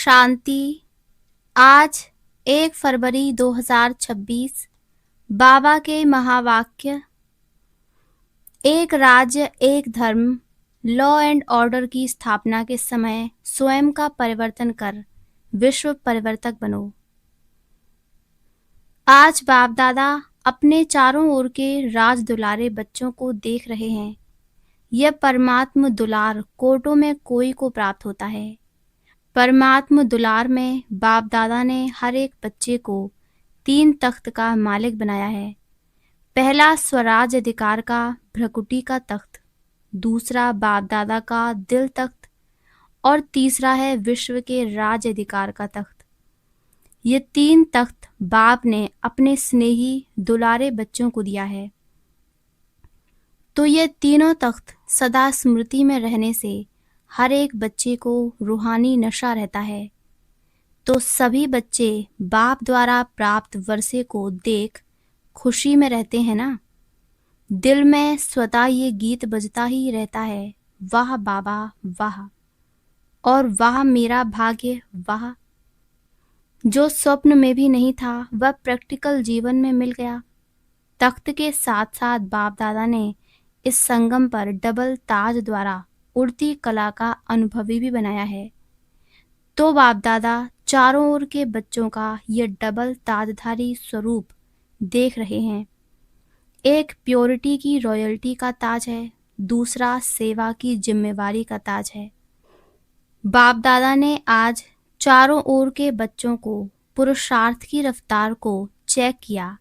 शांति। आज 1 फरवरी 2026 बाबा के महावाक्य, एक राज्य एक धर्म, लॉ एंड ऑर्डर की स्थापना के समय स्वयं का परिवर्तन कर विश्व परिवर्तक बनो। आज बाप दादा अपने चारों ओर के राज दुलारे बच्चों को देख रहे हैं। यह परमात्म दुलार कोटों में कोई को प्राप्त होता है। परमात्म दुलार में बाप दादा ने हर एक बच्चे को 3 तख्त का मालिक बनाया है। पहला स्वराज अधिकार का भ्रकुटी का तख्त, दूसरा बाप दादा का दिल तख्त और तीसरा है विश्व के राज अधिकार का तख्त। ये 3 तख्त बाप ने अपने स्नेही दुलारे बच्चों को दिया है। तो ये तीनों तख्त सदा स्मृति में रहने से हर एक बच्चे को रूहानी नशा रहता है। तो सभी बच्चे बाप द्वारा प्राप्त वर्षे को देख खुशी में रहते हैं ना। दिल में स्वतः ये गीत बजता ही रहता है, वाह बाबा वाह, और वाह मेरा भाग्य वाह। जो स्वप्न में भी नहीं था वह प्रैक्टिकल जीवन में मिल गया। तख्त के साथ साथ बाप दादा ने इस संगम पर डबल ताज द्वारा उड़ती कला का अनुभवी भी बनाया है। तो बाप दादा चारों ओर के बच्चों का ये डबल ताजधारी स्वरूप देख रहे हैं। एक प्योरिटी की रॉयल्टी का ताज है, दूसरा सेवा की जिम्मेवारी का ताज है। बाप दादा ने आज चारों ओर के बच्चों को पुरुषार्थ की रफ्तार को चेक किया,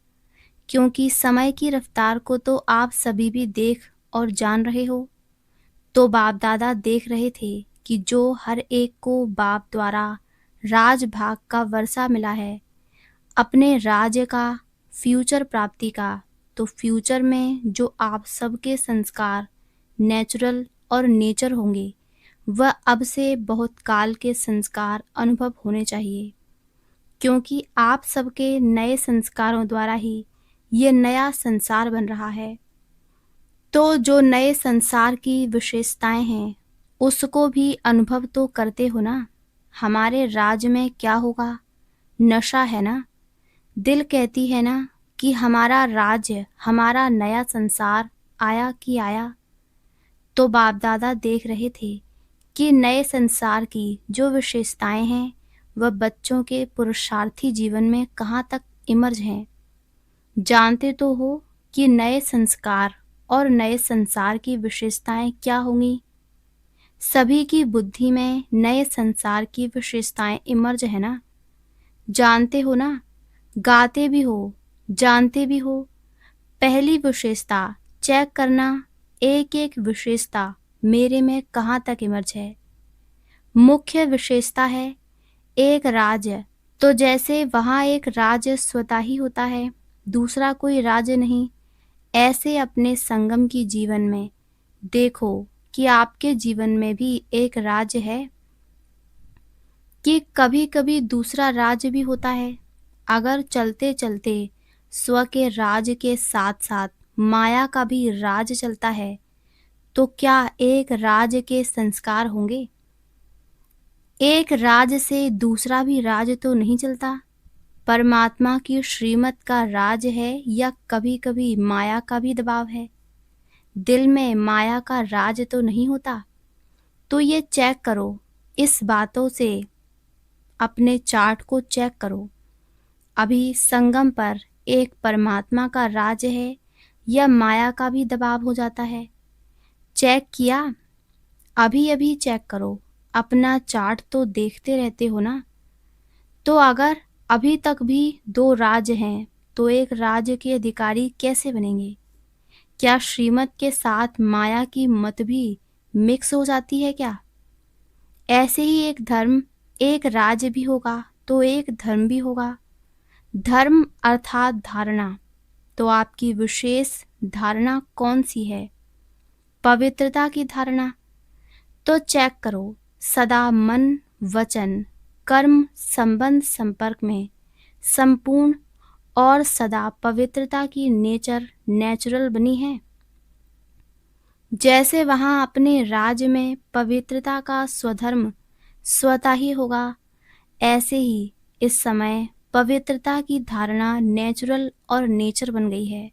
क्योंकि समय की रफ्तार को तो आप सभी भी देख और जान रहे हो। तो बाप दादा देख रहे थे कि जो हर एक को बाप द्वारा राजभाग का वर्षा मिला है, अपने राज्य का, फ्यूचर प्राप्ति का, तो फ्यूचर में जो आप सबके संस्कार नेचुरल और नेचर होंगे, वह अब से बहुत काल के संस्कार अनुभव होने चाहिए, क्योंकि आप सबके नए संस्कारों द्वारा ही ये नया संसार बन रहा है। तो जो नए संसार की विशेषताएं हैं उसको भी अनुभव तो करते हो ना। हमारे राज्य में क्या होगा? नशा है ना। दिल कहती है ना कि हमारा राज्य, हमारा नया संसार आया कि आया। तो बाप दादा देख रहे थे कि नए संसार की जो विशेषताएं हैं वह बच्चों के पुरुषार्थी जीवन में कहाँ तक इमर्ज हैं। जानते तो हो कि नए संस्कार और नए संसार की विशेषताएं क्या होंगी। सभी की बुद्धि में नए संसार की विशेषताएं इमर्ज है ना। जानते हो ना, गाते भी हो, जानते भी हो। पहली विशेषता चेक करना, एक एक विशेषता मेरे में कहाँ तक इमर्ज है। मुख्य विशेषता है एक राज्य। तो जैसे वहाँ एक राज्य स्वतः ही होता है, दूसरा कोई राज्य नहीं, ऐसे अपने संगम की जीवन में देखो कि आपके जीवन में भी एक राज्य है, कि कभी कभी दूसरा राज्य भी होता है। अगर चलते चलते स्व के राज्य के साथ साथ माया का भी राज्य चलता है, तो क्या एक राज्य के संस्कार होंगे? एक राज्य से दूसरा भी राज्य तो नहीं चलता। परमात्मा की श्रीमत का राज्य है या कभी कभी माया का भी दबाव है? दिल में माया का राज्य तो नहीं होता। तो ये चेक करो, इस बातों से अपने चार्ट को चेक करो। अभी संगम पर एक परमात्मा का राज्य है या माया का भी दबाव हो जाता है? चेक किया? अभी अभी चेक करो, अपना चार्ट तो देखते रहते हो ना। तो अगर अभी तक भी 2 राज्य हैं, तो एक राज्य के अधिकारी कैसे बनेंगे? क्या श्रीमत के साथ माया की मत भी मिक्स हो जाती है क्या? ऐसे ही एक धर्म, एक राज्य भी होगा तो एक धर्म भी होगा। धर्म अर्थात धारणा। तो आपकी विशेष धारणा कौन सी है? पवित्रता की धारणा। तो चेक करो, सदा मन, वचन, कर्म, संबंध, संपर्क में संपूर्ण और सदा पवित्रता की नेचर नेचुरल बनी है। जैसे वहाँ अपने राज्य में पवित्रता का स्वधर्म स्वतः ही होगा, ऐसे ही इस समय पवित्रता की धारणा नेचुरल और नेचर बन गई है,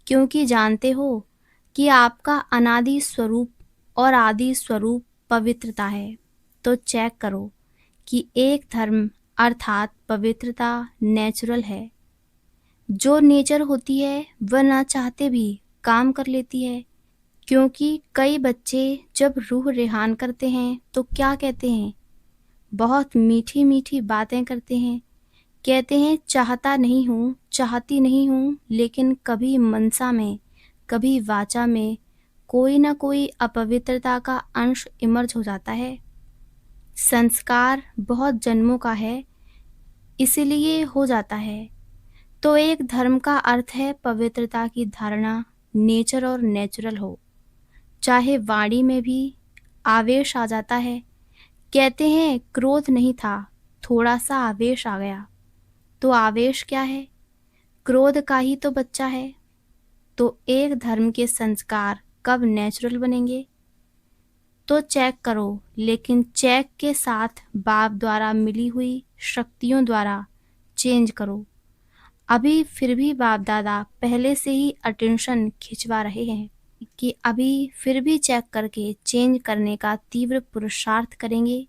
क्योंकि जानते हो कि आपका अनादि स्वरूप और आदि स्वरूप पवित्रता है। तो चेक करो कि एक धर्म अर्थात पवित्रता नेचुरल है। जो नेचर होती है वह ना चाहते भी काम कर लेती है, क्योंकि कई बच्चे जब रूह रेहान करते हैं तो क्या कहते हैं, बहुत मीठी मीठी बातें करते हैं। कहते हैं चाहता नहीं हूँ, चाहती नहीं हूँ, लेकिन कभी मनसा में कभी वाचा में कोई ना कोई अपवित्रता का अंश इमर्ज हो जाता है। संस्कार बहुत जन्मों का है, इसीलिए हो जाता है। तो एक धर्म का अर्थ है पवित्रता की धारणा, नेचर और नेचुरल हो। चाहे वाणी में भी आवेश आ जाता है, कहते हैं क्रोध नहीं था, थोड़ा सा आवेश आ गया। तो आवेश क्या है? क्रोध का ही तो बच्चा है। तो एक धर्म के संस्कार कब नेचुरल बनेंगे? तो चेक करो, लेकिन चेक के साथ बाप द्वारा मिली हुई शक्तियों द्वारा चेंज करो। अभी फिर भी बाप दादा पहले से ही अटेंशन खिंचवा रहे हैं कि अभी फिर भी चेक करके चेंज करने का तीव्र पुरुषार्थ करेंगे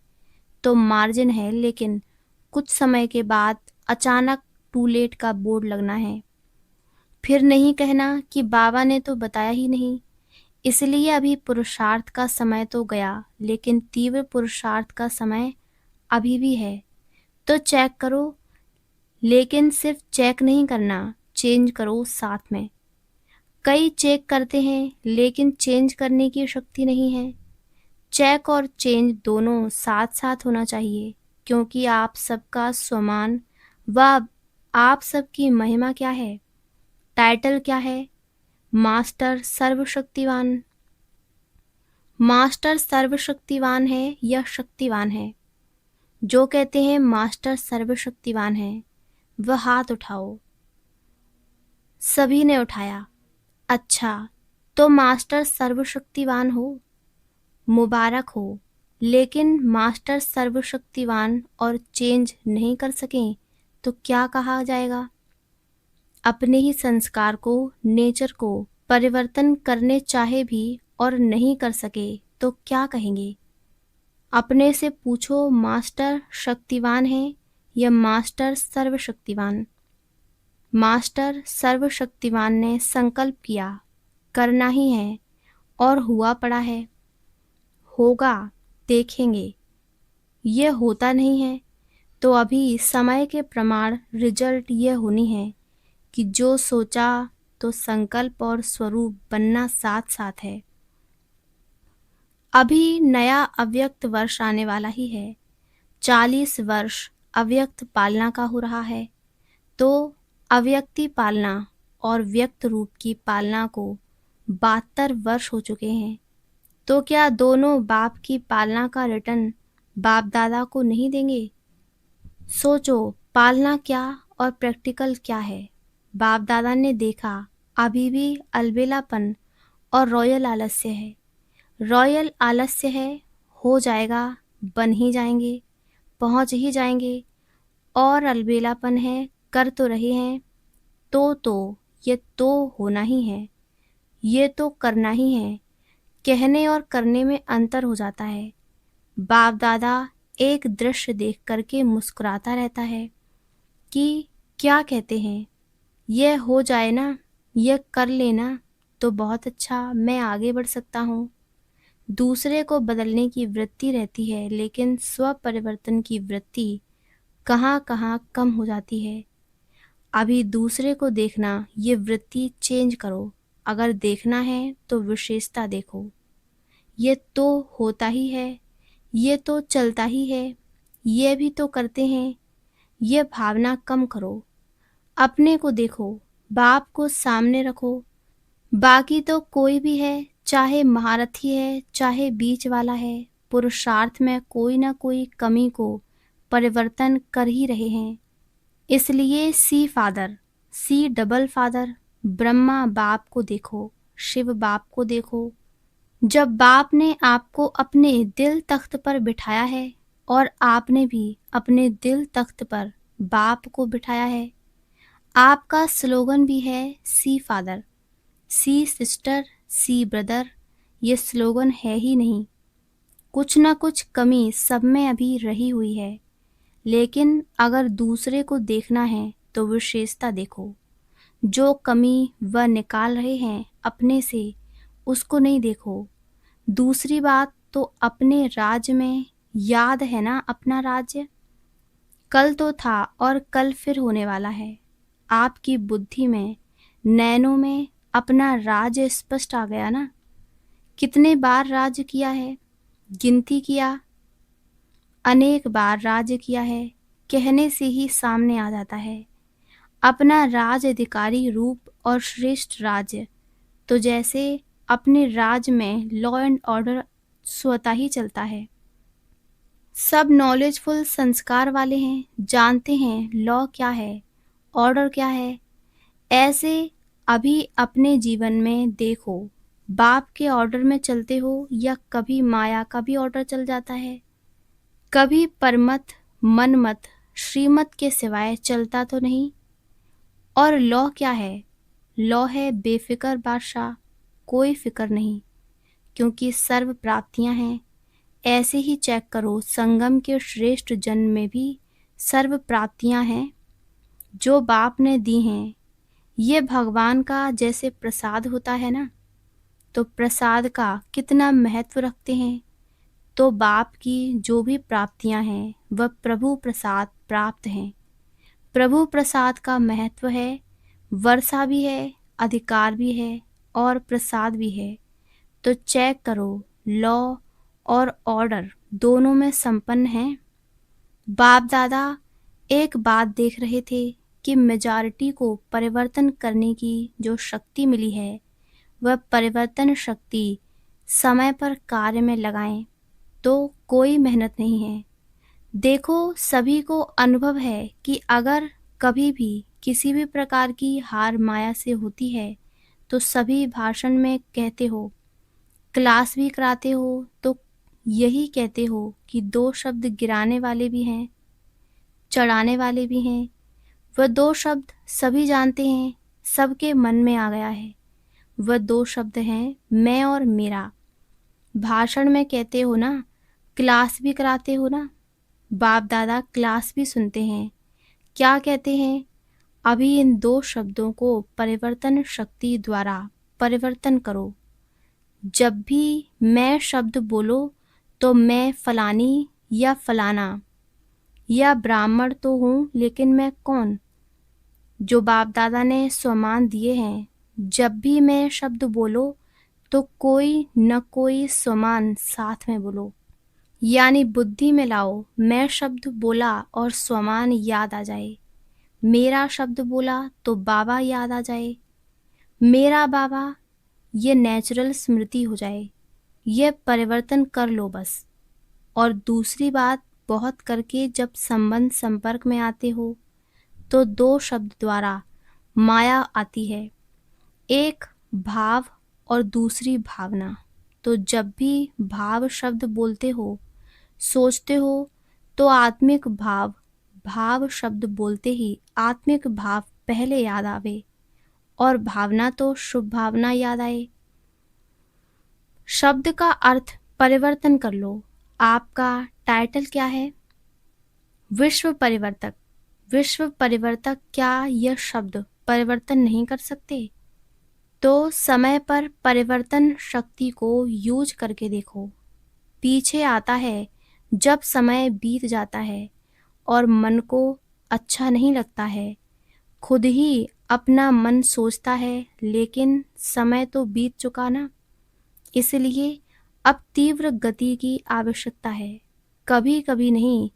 तो मार्जिन है, लेकिन कुछ समय के बाद अचानक टू लेट का बोर्ड लगना है। फिर नहीं कहना कि बाबा ने तो बताया ही नहीं। इसलिए अभी पुरुषार्थ का समय तो गया, लेकिन तीव्र पुरुषार्थ का समय अभी भी है। तो चेक करो, लेकिन सिर्फ चेक नहीं करना, चेंज करो साथ में। कई चेक करते हैं लेकिन चेंज करने की शक्ति नहीं है। चेक और चेंज दोनों साथ साथ होना चाहिए, क्योंकि आप सबका स्वमान व आप सबकी महिमा क्या है, टाइटल क्या है? मास्टर सर्वशक्तिवान। मास्टर सर्वशक्तिवान है या शक्तिवान है? जो कहते हैं मास्टर सर्वशक्तिवान है वह हाथ उठाओ। सभी ने उठाया। अच्छा, तो मास्टर सर्वशक्तिवान हो, मुबारक हो। लेकिन मास्टर सर्वशक्तिवान और चेंज नहीं कर सकें तो क्या कहा जाएगा? अपने ही संस्कार को, नेचर को परिवर्तन करने चाहे भी और नहीं कर सके तो क्या कहेंगे? अपने से पूछो, मास्टर शक्तिवान है या मास्टर सर्वशक्तिवान? मास्टर सर्वशक्तिवान ने संकल्प किया, करना ही है, और हुआ पड़ा है। होगा, देखेंगे। ये होता नहीं है तो अभी समय के प्रमाण रिजल्ट ये होनी है कि जो सोचा तो संकल्प और स्वरूप बनना साथ साथ है। अभी नया अव्यक्त वर्ष आने वाला ही है। 40 वर्ष अव्यक्त पालना का हो रहा है। तो अव्यक्ति पालना और व्यक्त रूप की पालना को 72 वर्ष हो चुके हैं। तो क्या दोनों बाप की पालना का रिटर्न बाप दादा को नहीं देंगे? सोचो, पालना क्या और प्रैक्टिकल क्या है? बाप दादा ने देखा अभी भी अलबेलापन और रॉयल आलस्य है। रॉयल आलस्य है, हो जाएगा, बन ही जाएंगे, पहुंच ही जाएंगे। और अलबेलापन है, कर तो रहे हैं। तो ये तो होना ही है, ये तो करना ही है। कहने और करने में अंतर हो जाता है। बाप दादा एक दृश्य देख करके मुस्कुराता रहता है कि क्या कहते हैं, यह हो जाए ना, यह कर लेना तो बहुत अच्छा, मैं आगे बढ़ सकता हूँ। दूसरे को बदलने की वृत्ति रहती है, लेकिन स्व परिवर्तन की वृत्ति कहाँ कहाँ कम हो जाती है। अभी दूसरे को देखना, ये वृत्ति चेंज करो। अगर देखना है तो विशेषता देखो। ये तो होता ही है, ये तो चलता ही है, ये भी तो करते हैं। ये भावना कम करो। अपने को देखो, बाप को सामने रखो। बाकी तो कोई भी है, चाहे महारथी है चाहे बीच वाला है, पुरुषार्थ में कोई ना कोई कमी को परिवर्तन कर ही रहे हैं। इसलिए see father, see double father, Brahma बाप को देखो, शिव बाप को देखो। जब बाप ने आपको अपने दिल तख्त पर बिठाया है और आपने भी अपने दिल तख्त पर बाप को बिठाया है। आपका स्लोगन भी है सी फादर, सी सिस्टर, सी ब्रदर। ये स्लोगन है ही नहीं, कुछ ना कुछ कमी सब में अभी रही हुई है। लेकिन अगर दूसरे को देखना है तो विशेषता देखो। जो कमी वह निकाल रहे हैं अपने से, उसको नहीं देखो। दूसरी बात तो अपने राज्य में याद है ना, अपना राज्य कल तो था और कल फिर होने वाला है। आपकी बुद्धि में, नैनों में अपना राज्य स्पष्ट आ गया ना। कितने बार राज्य किया है, गिनती किया? अनेक बार राज्य किया है, कहने से ही सामने आ जाता है। अपना राज अधिकारी रूप और श्रेष्ठ राज्य, तो जैसे अपने राज्य में लॉ एंड ऑर्डर स्वतः ही चलता है। सब नॉलेजफुल संस्कार वाले हैं, जानते हैं लॉ क्या है, ऑर्डर क्या है। ऐसे अभी अपने जीवन में देखो, बाप के ऑर्डर में चलते हो या कभी माया का भी ऑर्डर चल जाता है। कभी परमत, मनमत, श्रीमत के सिवाय चलता तो नहीं। और लॉ क्या है? लॉ है बेफिक्र बादशाह, कोई फिक्र नहीं, क्योंकि सर्व प्राप्तियां हैं। ऐसे ही चेक करो, संगम के श्रेष्ठ जन्म में भी सर्व प्राप्तियां हैं जो बाप ने दी हैं। ये भगवान का जैसे प्रसाद होता है ना, तो प्रसाद का कितना महत्व रखते हैं। तो बाप की जो भी प्राप्तियां हैं वह प्रभु प्रसाद प्राप्त हैं। प्रभु प्रसाद का महत्व है, वर्षा भी है, अधिकार भी है और प्रसाद भी है। तो चेक करो, लॉ और ऑर्डर दोनों में संपन्न हैं। बाप दादा एक बात देख रहे थे कि मेजॉरिटी को परिवर्तन करने की जो शक्ति मिली है, वह परिवर्तन शक्ति समय पर कार्य में लगाएं तो कोई मेहनत नहीं है। देखो, सभी को अनुभव है कि अगर कभी भी किसी भी प्रकार की हार माया से होती है तो सभी भाषण में कहते हो, क्लास भी कराते हो तो यही कहते हो कि दो शब्द गिराने वाले भी हैं, चढ़ाने वाले भी हैं। वह दो शब्द सभी जानते हैं, सबके मन में आ गया है। वह दो शब्द हैं मैं और मेरा। भाषण में कहते हो ना, क्लास भी कराते हो ना, बाप दादा क्लास भी सुनते हैं। क्या कहते हैं? अभी इन दो शब्दों को परिवर्तन शक्ति द्वारा परिवर्तन करो। जब भी मैं शब्द बोलो तो मैं फलानी या फलाना या ब्राह्मण तो हूँ, लेकिन मैं कौन? जो बाप दादा ने स्वमान दिए हैं। जब भी मैं शब्द बोलो तो कोई न कोई स्वमान साथ में बोलो, यानी बुद्धि में लाओ। मैं शब्द बोला और स्वमान याद आ जाए। मेरा शब्द बोला तो बाबा याद आ जाए। मेरा बाबा, ये नेचुरल स्मृति हो जाए। ये परिवर्तन कर लो बस। और दूसरी बात, बहुत करके जब संबंध संपर्क में आते हो तो दो शब्द द्वारा माया आती है, एक भाव और दूसरी भावना। तो जब भी भाव शब्द बोलते हो, सोचते हो, तो आत्मिक भाव, भाव शब्द बोलते ही आत्मिक भाव पहले याद आवे और भावना तो शुभ भावना याद आए। शब्द का अर्थ परिवर्तन कर लो। आपका टाइटल क्या है? विश्व परिवर्तक। विश्व परिवर्तक, क्या यह शब्द परिवर्तन नहीं कर सकते? तो समय पर परिवर्तन शक्ति को यूज करके देखो। पीछे आता है जब समय बीत जाता है और मन को अच्छा नहीं लगता है। खुद ही अपना मन सोचता है, लेकिन समय तो बीत चुका ना। इसलिए अब तीव्र गति की आवश्यकता है। कभी कभी नहीं,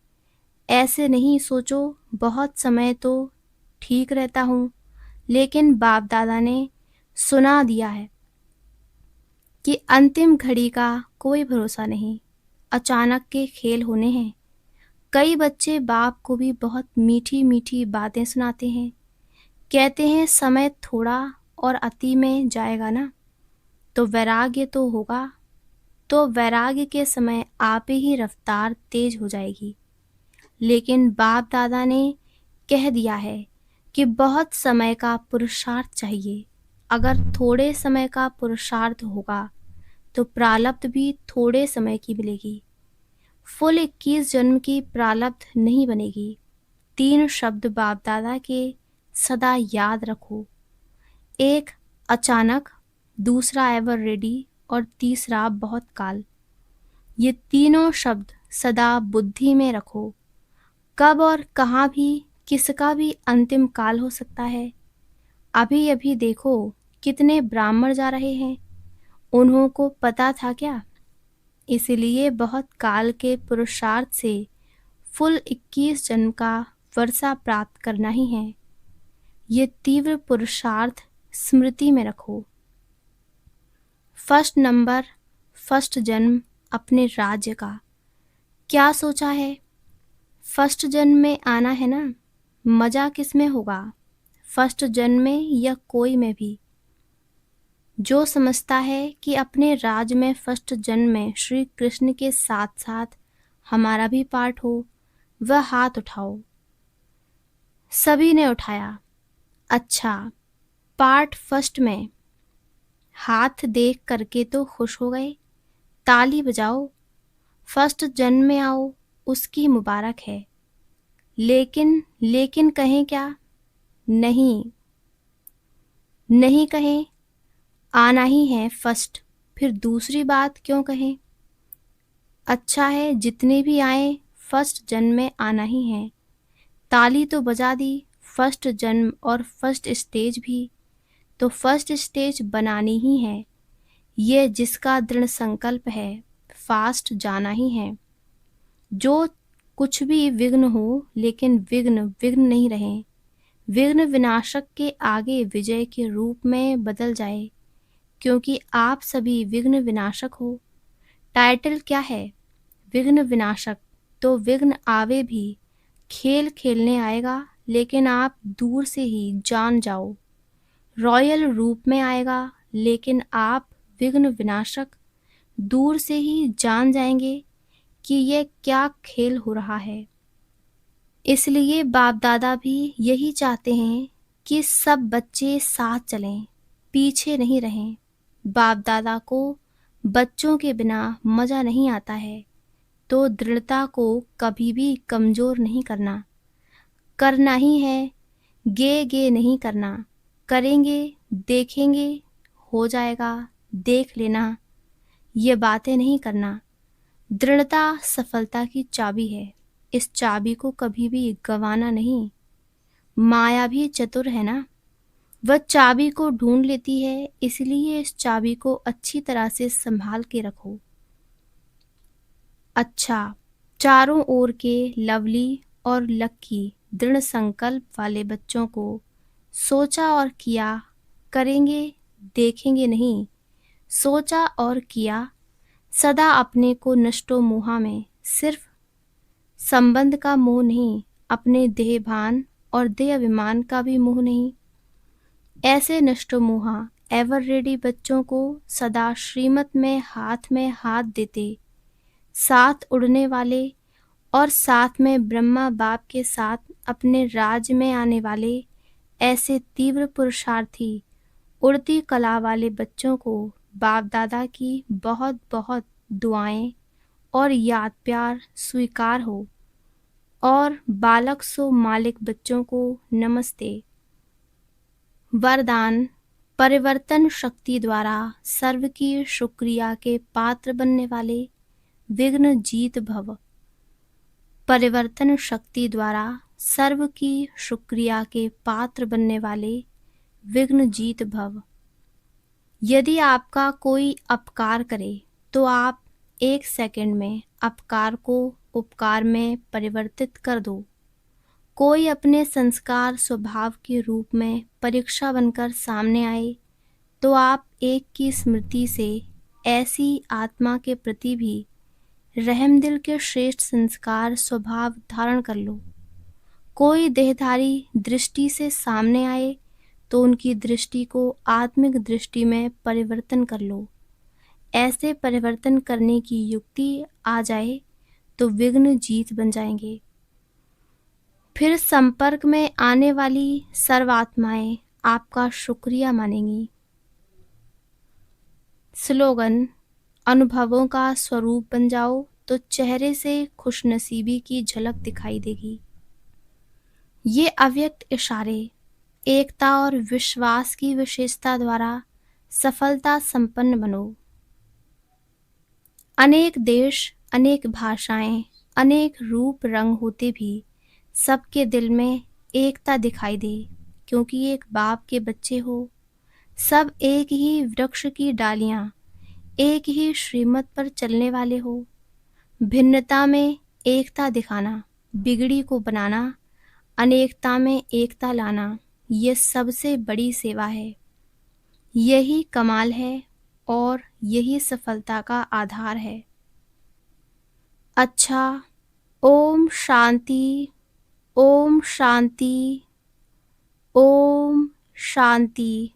ऐसे नहीं सोचो बहुत समय तो ठीक रहता हूँ। लेकिन बाप दादा ने सुना दिया है कि अंतिम घड़ी का कोई भरोसा नहीं, अचानक के खेल होने हैं। कई बच्चे बाप को भी बहुत मीठी मीठी बातें सुनाते हैं, कहते हैं समय थोड़ा और अति में जाएगा ना, तो वैराग्य तो होगा। तो वैराग्य के समय आप ही रफ्तार तेज हो जाएगी। लेकिन बाप दादा ने कह दिया है कि बहुत समय का पुरुषार्थ चाहिए। अगर थोड़े समय का पुरुषार्थ होगा तो प्रारब्ध भी थोड़े समय की मिलेगी। फुल 21 जन्म की प्रारब्ध नहीं बनेगी। 3 शब्द बाप दादा के सदा याद रखो। एक अचानक, दूसरा एवर रेडी और तीसरा बहुत काल। ये तीनों शब्द सदा बुद्धि में रखो। कब और कहाँ भी किसका भी अंतिम काल हो सकता है। अभी अभी देखो कितने ब्राह्मण जा रहे हैं, उन्हों को पता था क्या? इसलिए बहुत काल के पुरुषार्थ से फुल 21 जन्म का वर्षा प्राप्त करना ही है। ये तीव्र पुरुषार्थ स्मृति में रखो। फर्स्ट नंबर, फर्स्ट जन्म अपने राज्य का क्या सोचा है? फर्स्ट जन्म में आना है ना, मजा किस में होगा, फर्स्ट जन्म में या कोई में भी? जो समझता है कि अपने राज में फर्स्ट जन्म में श्री कृष्ण के साथ साथ हमारा भी पार्ट हो, वह हाथ उठाओ। सभी ने उठाया। अच्छा, पार्ट फर्स्ट में। हाथ देख करके तो खुश हो गए, ताली बजाओ। फर्स्ट जन्म में आओ, उसकी मुबारक है। लेकिन कहें क्या? नहीं, नहीं कहें, आना ही है फर्स्ट, फिर दूसरी बात क्यों कहें? अच्छा है, जितने भी आए फर्स्ट जन्म में आना ही है। ताली तो बजा दी, फर्स्ट जन्म और फर्स्ट स्टेज भी, तो फर्स्ट स्टेज बनानी ही है। ये जिसका दृढ़ संकल्प है, फास्ट जाना ही है। जो कुछ भी विघ्न हो, लेकिन विघ्न नहीं रहे। विघ्न विनाशक के आगे विजय के रूप में बदल जाए, क्योंकि आप सभी विघ्न विनाशक हो। टाइटल क्या है? विघ्न विनाशक। तो विघ्न आवे भी, खेल खेलने आएगा, लेकिन आप दूर से ही जान जाओ। रॉयल रूप में आएगा, लेकिन आप विघ्न विनाशक दूर से ही जान जाएंगे कि यह क्या खेल हो रहा है। इसलिए बाप दादा भी यही चाहते हैं कि सब बच्चे साथ चलें, पीछे नहीं रहें। बाप दादा को बच्चों के बिना मजा नहीं आता है, तो दृढ़ता को कभी भी कमजोर नहीं करना। करना ही है, गे नहीं करना। करेंगे, देखेंगे, हो जाएगा, देख लेना, ये बातें नहीं करना। दृढ़ता सफलता की चाबी है। इस चाबी को कभी भी गंवाना नहीं। माया भी चतुर है ना, वह चाबी को ढूंढ लेती है, इसलिए इस चाबी को अच्छी तरह से संभाल के रखो। अच्छा, चारों ओर के लवली और लक्की दृढ़ संकल्प वाले बच्चों को सोचा और किया, करेंगे, देखेंगे नहीं, सोचा और किया। सदा अपने को नष्टो मोहा में, सिर्फ संबंध का मोह नहीं, अपने देहभान और देह अभिमान का भी मोह नहीं। ऐसे नष्टो मोहा एवर रेडी बच्चों को सदा श्रीमत में हाथ देते, साथ उड़ने वाले और साथ में ब्रह्मा बाप के साथ अपने राज्य में आने वाले ऐसे तीव्र पुरुषार्थी उड़ती कला वाले बच्चों को बाप दादा की बहुत बहुत दुआएं और याद प्यार स्वीकार हो। और बालक सो मालिक बच्चों को नमस्ते। वरदान: परिवर्तन शक्ति द्वारा सर्व की शुक्रिया के पात्र बनने वाले विघ्न जीत भव। परिवर्तन शक्ति द्वारा सर्व की शुक्रिया के पात्र बनने वाले विघ्न जीत भव। यदि आपका कोई अपकार करे तो आप 1 सेकंड में अपकार को उपकार में परिवर्तित कर दो। कोई अपने संस्कार स्वभाव के रूप में परीक्षा बनकर सामने आए तो आप एक की स्मृति से ऐसी आत्मा के प्रति भी रहमदिल के श्रेष्ठ संस्कार स्वभाव धारण कर लो। कोई देहधारी दृष्टि से सामने आए तो उनकी दृष्टि को आत्मिक दृष्टि में परिवर्तन कर लो। ऐसे परिवर्तन करने की युक्ति आ जाए तो विघ्न जीत बन जाएंगे। फिर संपर्क में आने वाली सर्वात्माएं आपका शुक्रिया मानेंगी। स्लोगन: अनुभवों का स्वरूप बन जाओ तो चेहरे से खुशनसीबी की झलक दिखाई देगी। ये अव्यक्त इशारे एकता और विश्वास की विशेषता द्वारा सफलता संपन्न बनो। अनेक देश, अनेक भाषाएं, अनेक रूप रंग होते भी सबके दिल में एकता दिखाई दे, क्योंकि एक बाप के बच्चे हो। सब एक ही वृक्ष की डालियां, एक ही श्रीमत पर चलने वाले हो। भिन्नता में एकता दिखाना, बिगड़ी को बनाना, अनेकता में एकता लाना, ये सबसे बड़ी सेवा है। यही कमाल है और यही सफलता का आधार है। अच्छा, ओम शांति, ओम शांति, ओम शांति।